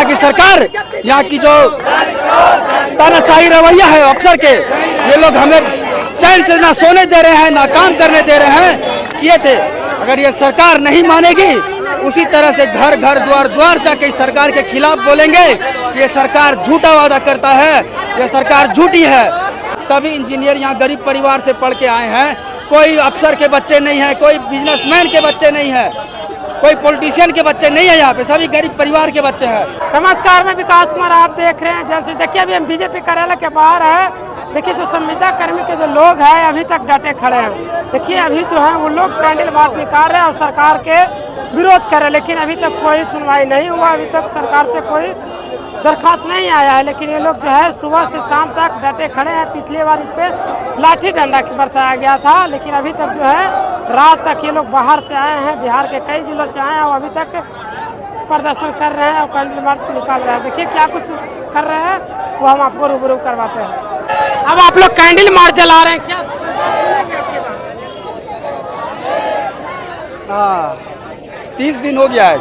की सरकार, यहाँ की जो तानाशाही रवैया है अफसर के, ये लोग हमें चैन से ना सोने दे रहे हैं, ना काम करने दे रहे हैं। किए थे, अगर ये सरकार नहीं मानेगी, उसी तरह से घर घर द्वार द्वार जाके सरकार के खिलाफ बोलेंगे। ये सरकार झूठा वादा करता है, ये सरकार झूठी है। सभी इंजीनियर यहाँ गरीब परिवार से पढ़ के आए हैं, कोई अफसर के बच्चे नहीं है, कोई बिजनेसमैन के बच्चे नहीं है, कोई पॉलिटिशियन के बच्चे नहीं है, यहाँ पे सभी गरीब परिवार के बच्चे हैं। नमस्कार, मैं विकास कुमार, आप देख रहे हैं। जैसे देखिए अभी हम बीजेपी कार्यालय के बाहर है। देखिए जो संविदा कर्मी के जो लोग हैं अभी तक डटे खड़े हैं। देखिए अभी जो है वो लोग कैंडल मार्च निकाल रहे हैं और सरकार के विरोध कर रहे हैं, लेकिन अभी तक कोई सुनवाई नहीं हुआ। अभी तक सरकार से कोई दरखास्त नहीं आया है, लेकिन ये लोग जो है सुबह से शाम तक डटे खड़े हैं। पिछली बार इन पे लाठी डंडा बरसाया गया था, लेकिन अभी तक जो है रात तक ये लोग बाहर से आए हैं, बिहार के कई जिलों से आए हैं और अभी तक प्रदर्शन कर रहे हैं और कैंडल मार्च निकाल रहे हैं। देखिए क्या कुछ कर रहे हैं वो हम आपको रूबरू करवाते हैं। अब आप लोग कैंडल मार्च जला रहे हैं, क्या? हाँ, 30 दिन हो गया है।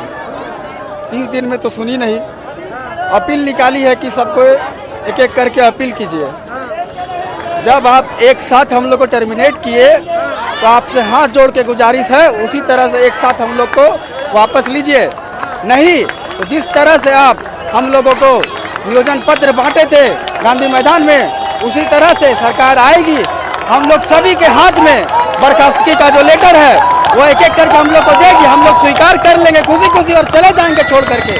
30 दिन में तो सुनी नहीं। अपील निकाली है कि सबको एक एक करके अपील कीजिए। जब आप एक साथ हम लोग को टर्मिनेट किए तो आपसे हाथ जोड़ के गुजारिश है, उसी तरह से एक साथ हम लोग को वापस लीजिए। नहीं तो जिस तरह से आप हम लोगों को नियोजन पत्र बांटे थे गांधी मैदान में, उसी तरह से सरकार आएगी। हम लोग सभी के हाथ में बर्खास्तगी का जो लेटर है वो एक एक करके हम लोग को देगी। हम लोग स्वीकार कर लेंगे खुशी खुशी और चले जाएंगे छोड़ करके।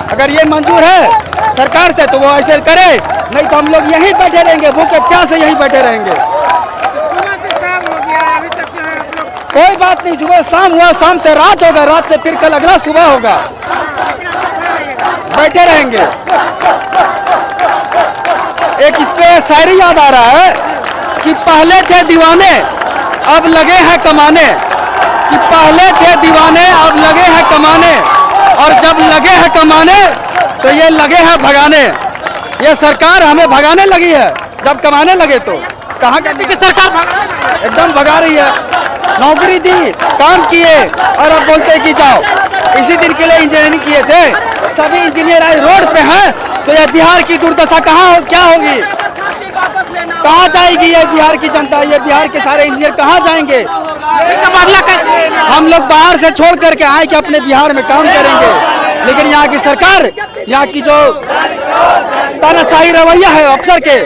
अगर ये मंजूर है सरकार से तो वो ऐसे करे, नहीं तो हम लोग यहीं बैठे रहेंगे, भूखे प्यासे यहीं बैठे रहेंगे। कोई बात नहीं, सुबह शाम हुआ, शाम से रात होगा, रात से फिर कल अगला सुबह होगा, बैठे रहेंगे। एक इस पे शायरी याद आ रहा है कि पहले थे दीवाने अब लगे हैं कमाने, कि पहले थे दीवाने अब लगे हैं कमाने, और जब लगे हैं कमाने तो ये लगे हैं भगाने। ये सरकार हमें भगाने लगी है, जब कमाने लगे तो कहाँ की सरकार एकदम भगा रही है। नौकरी दी, काम किए और अब बोलते हैं कि जाओ। इसी दिन के लिए इंजीनियरिंग किए थे, सभी इंजीनियर आज रोड पे हैं, तो ये बिहार की दुर्दशा क्या होगी, कहाँ जाएगी ये बिहार की जनता, ये बिहार के सारे इंजीनियर कहाँ जाएंगे? हम लोग बाहर से छोड़ करके आए कि अपने बिहार में काम करेंगे, लेकिन यहाँ की सरकार, यहाँ की जो तानाशाही रवैया है अफसर के,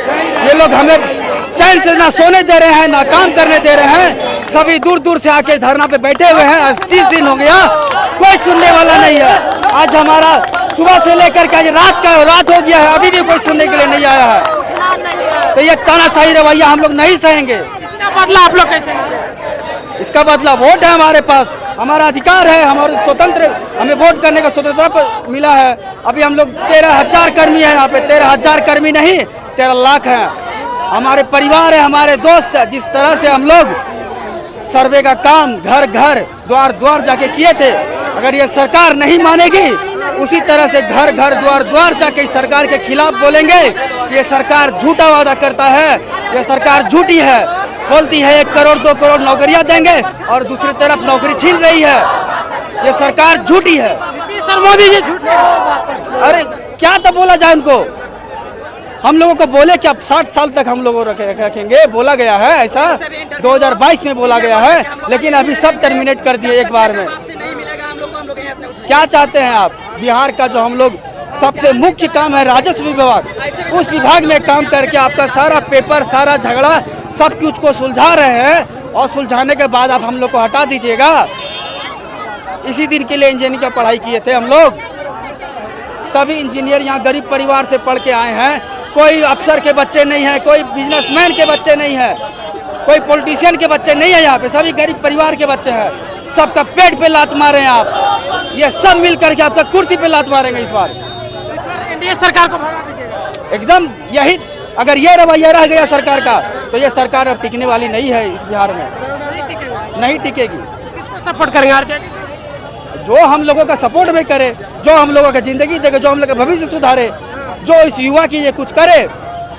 ये लोग हमें चैन से ना सोने दे रहे हैं, ना काम करने दे रहे हैं। सभी दूर दूर से आके धरना पे बैठे हुए हैं। आज 30 दिन हो गया, कोई सुनने वाला नहीं है। आज हमारा सुबह से लेकर के आज रात हो गया है, अभी भी कोई सुनने के लिए नहीं आया है। तो ये तानाशाही रवैया हम लोग नहीं सहेंगे। बदला आप लोग कैसे? इसका बदला वोट है हमारे पास, हमारा अधिकार है, हमारे स्वतंत्र, हमें वोट करने का स्वतंत्रता मिला है। अभी हम लोग 13,000 कर्मी है यहाँ पे, 13,000 कर्मी नहीं 13 लाख है। हमारे परिवार है, हमारे दोस्त है। जिस तरह से हम लोग सर्वे का काम घर घर द्वार द्वार जाके किए थे, अगर ये सरकार नहीं मानेगी, उसी तरह से घर घर द्वार द्वार जाके सरकार के खिलाफ बोलेंगे। ये सरकार झूठा वादा करता है, ये सरकार झूठी है। बोलती है 1 करोड़ 2 करोड़ नौकरियां देंगे और दूसरी तरफ नौकरी छीन रही है। ये सरकार झूठी है। सर मोदी जी झूठे। अरे क्या तो बोला जाए उनको, हम लोगों को बोले कि अब 60 साल तक हम लोगों को रखेंगे, बोला गया है ऐसा 2022 में बोला गया है, लेकिन अभी सब टर्मिनेट कर दिए एक बार में। क्या चाहते हैं आप? बिहार का जो हम लोग सबसे मुख्य काम है राजस्व विभाग, उस विभाग में काम करके आपका सारा पेपर, सारा झगड़ा सब कुछ को सुलझा रहे हैं, और सुलझाने के बाद आप हम लोग को हटा दीजिएगा। इसी दिन के लिए इंजीनियरिंग की पढ़ाई किए थे हम लोग। सभी इंजीनियर यहाँ गरीब परिवार से पढ़ के आए हैं, कोई अफसर के बच्चे नहीं है, कोई बिजनेसमैन के बच्चे नहीं है, कोई पॉलिटिशियन के बच्चे नहीं है, यहाँ पे सभी गरीब परिवार के बच्चे हैं। सबका पेट पे लात मारे आप, ये सब मिल करके आपका कुर्सी पे लात मारेंगे इस बार। एनडीए सरकार को भगा दीजिएगा एकदम यही, अगर ये रवैया रह गया सरकार का तो ये सरकार अब टिकने वाली नहीं है इस बिहार में, नहीं टिकेगी। सपोर्ट करेंगे आरजेडी, जो हम लोगों का सपोर्ट में करे, जो हम लोगों का जिंदगी देखे, जो हम लोग का भविष्य सुधारे, जो इस युवा की ये कुछ करे,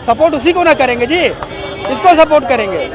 सपोर्ट उसी को ना करेंगे जी, इसको सपोर्ट करेंगे।